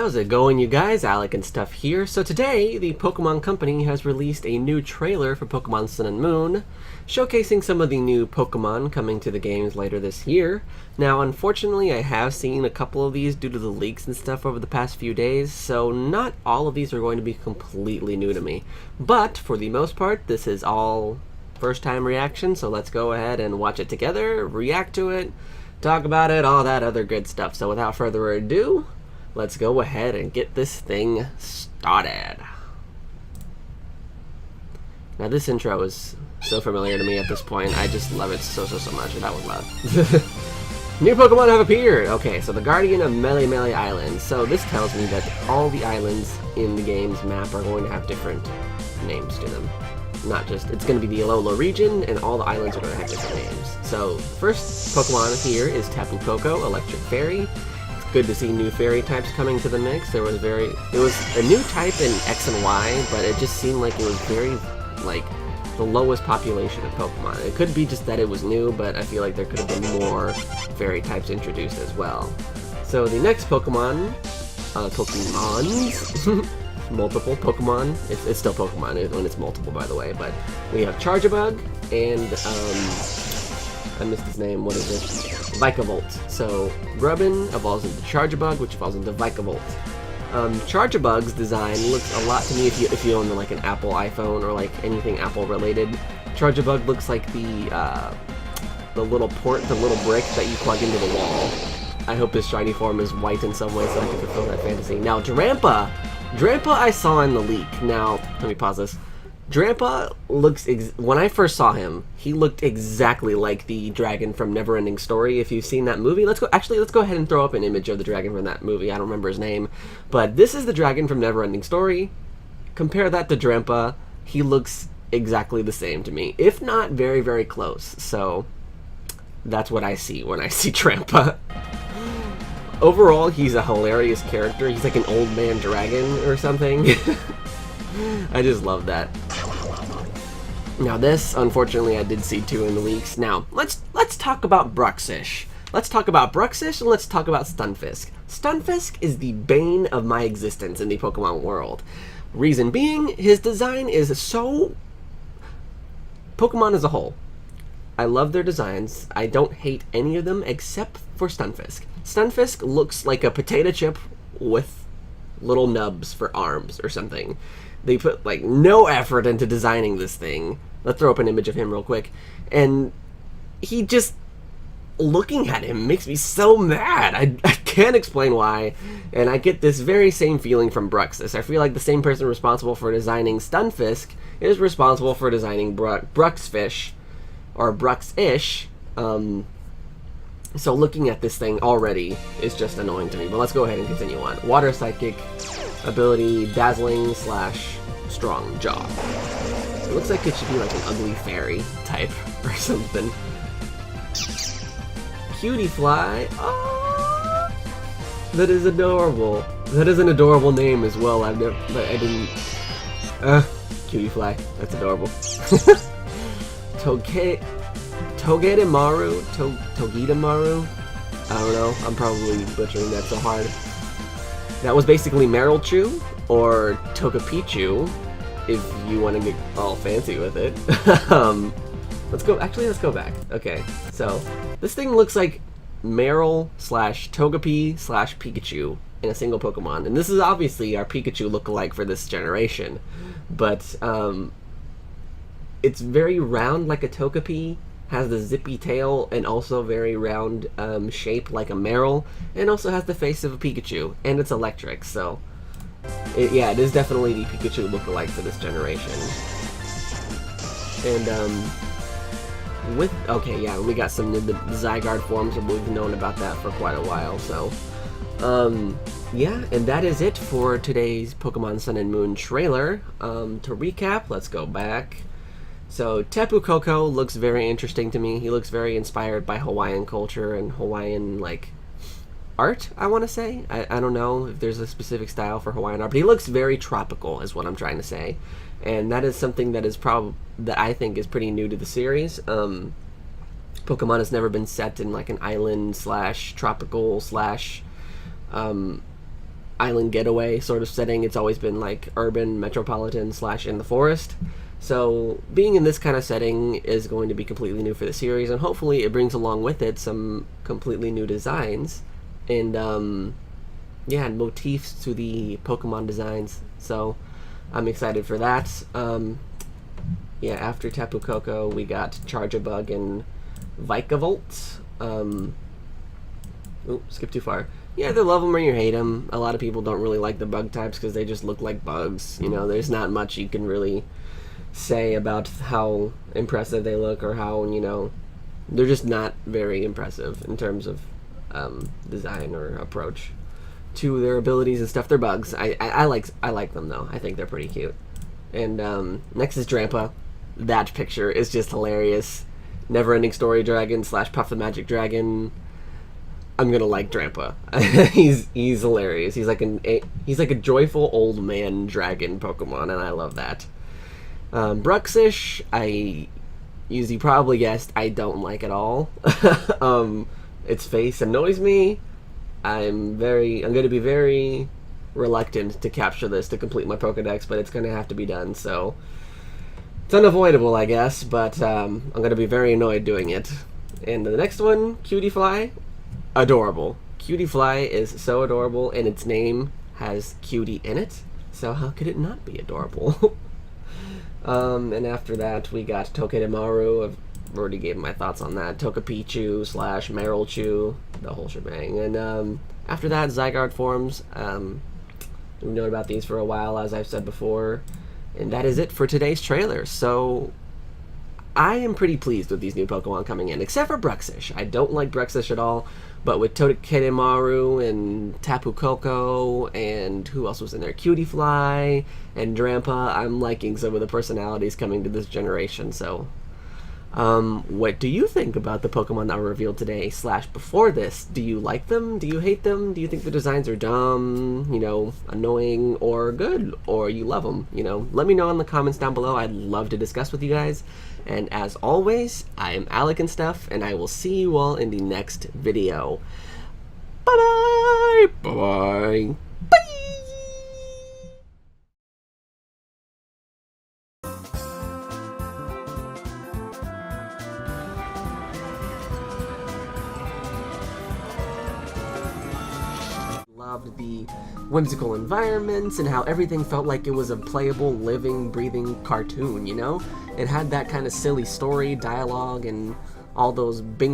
How's it going, you guys? Alec and Stuff here. So today, the Pokemon Company has released a new trailer for Pokemon Sun and Moon, showcasing some of the new Pokemon coming to the games later this year. Now, unfortunately, I have seen a couple of these due to the leaks and stuff over the past few days, so not all of these are going to be completely new to me. But, for the most part, this is all first-time reaction, so let's go ahead and watch it together, react to it, talk about it, all that other good stuff. So without further ado, let's go ahead and get this thing started. Now this intro is so familiar to me at this point. I just love it so much. That was loud. New Pokemon have appeared! Okay, so the Guardian of Melee Island. So this tells me that all the islands in the game's map are going to have different names to them. Not just, it's going to be the Alola region, and all the islands are going to have different names. So, first Pokemon here is Tapu Koko, Electric Fairy. Good to see new fairy types coming to the mix. It was a new type in X and Y, but it just seemed like it was very, like, the lowest population of Pokemon. It could be just that it was new, but I feel like there could have been more fairy types introduced as well. So the next Pokemon, Pokemons, multiple Pokemon. It's still Pokemon when it's multiple, by the way, but we have Charjabug and, I missed his name, what is it? Vikavolt. So, Grubbin evolves into Charjabug, which evolves into Vikavolt. Charjabug's design looks a lot to me, if you own like an Apple iPhone or like anything Apple related. Charjabug looks like the little brick that you plug into the wall. I hope his shiny form is white in some way so I can fulfill that fantasy. Now, Drampa I saw in the leak. Now, let me pause this. Drampa looks, when I first saw him, he looked exactly like the dragon from Neverending Story. If you've seen that movie, let's go ahead and throw up an image of the dragon from that movie. I don't remember his name, but this is the dragon from Neverending Story. Compare that to Drampa, he looks exactly the same to me, if not very close. So that's what I see when I see Drampa. Overall, he's a hilarious character. He's like an old man dragon or something. I just love that. Now this, unfortunately, I did see two in the leaks. Now, let's talk about Bruxish. Let's talk about Bruxish and let's talk about Stunfisk. Stunfisk is the bane of my existence in the Pokemon world. Reason being, his design is so... Pokemon as a whole. I love their designs. I don't hate any of them except for Stunfisk. Stunfisk looks like a potato chip with little nubs for arms or something. They put, like, no effort into designing this thing. Let's throw up an image of him real quick. And he just... looking at him makes me so mad. I can't explain why. And I get this very same feeling from Bruxish. I feel like the same person responsible for designing Stunfisk is responsible for designing Bruxfish. Or Bruxish. So looking at this thing already is just annoying to me. But let's go ahead and continue on. Water Psychic. Ability Dazzling / Strong Jaw. It looks like it should be like an ugly fairy type or something. Cutie Fly. Oh, that is adorable. That is an adorable name as well. Cutie Fly. That's adorable. Togedemaru. Togedemaru. I don't know. I'm probably butchering that so hard. That was basically Marilechu, or Togepichu, if you want to get all fancy with it. Let's go back. Okay, so this thing looks like Marill / Togepi / Pikachu in a single Pokemon. And this is obviously our Pikachu lookalike for this generation. But it's very round like a Togepi, has the zippy tail, and also very round shape like a Marill, and also has the face of a Pikachu, and it's electric, so... it is definitely the Pikachu lookalike for this generation. And, we got some of the Zygarde forms, and we've known about that for quite a while, so... and that is it for today's Pokemon Sun and Moon trailer. To recap, let's go back. So, Tapu Koko looks very interesting to me. He looks very inspired by Hawaiian culture and Hawaiian, like, art, I want to say. I don't know if there's a specific style for Hawaiian art, but he looks very tropical, is what I'm trying to say. And that is something that is that I think is pretty new to the series. Pokemon has never been set in, like, an island / tropical / island getaway sort of setting. It's always been like urban, metropolitan / in the forest. So being in this kind of setting is going to be completely new for the series, and hopefully it brings along with it some completely new designs and yeah, and motifs to the Pokemon designs. So I'm excited for that. Yeah, after Tapu Koko, we got Charjabug and Vikavolt. Skip too far. You either love them or you hate them. A lot of people don't really like the bug types because they just look like bugs. You know, there's not much you can really say about how impressive they look or how, you know, they're just not very impressive in terms of design or approach to their abilities and stuff. They're bugs. I like them though. I think they're pretty cute. And next is Drampa. That picture is just hilarious. Never-ending story dragon / Puff the Magic Dragon. I'm gonna like Drampa. he's hilarious. He's like a joyful old man dragon Pokemon, and I love that. Bruxish, as you probably guessed, I don't like at all. Its face annoys me. I'm going to be very reluctant to capture this to complete my Pokedex, but it's going to have to be done, so it's unavoidable, I guess, but I'm going to be very annoyed doing it. And the next one, Cutiefly, adorable. Cutiefly is so adorable, and its name has cutie in it, so how could it not be adorable? And after that, we got Togedemaru. I've already gave my thoughts on that. Togepichu / Marylchu, the whole shebang. And after that, Zygarde forms. We've known about these for a while, as I've said before. And that is it for today's trailer. So I am pretty pleased with these new Pokemon coming in, except for Bruxish. I don't like Bruxish at all, but with Togedemaru and Tapu Koko and who else was in there? Cutiefly and Drampa, I'm liking some of the personalities coming to this generation, so what do you think about the Pokemon that were revealed today / before this? Do you like them? Do you hate them? Do you think the designs are dumb, you know, annoying, or good, or you love them? You know, let me know in the comments down below. I'd love to discuss with you guys. And as always, I am alecandstuff, and I will see you all in the next video. Bye-bye! Bye-bye! Bye! Loved the whimsical environments and how everything felt like it was a playable, living, breathing cartoon, you know? It had that kind of silly story, dialogue, and all those Bing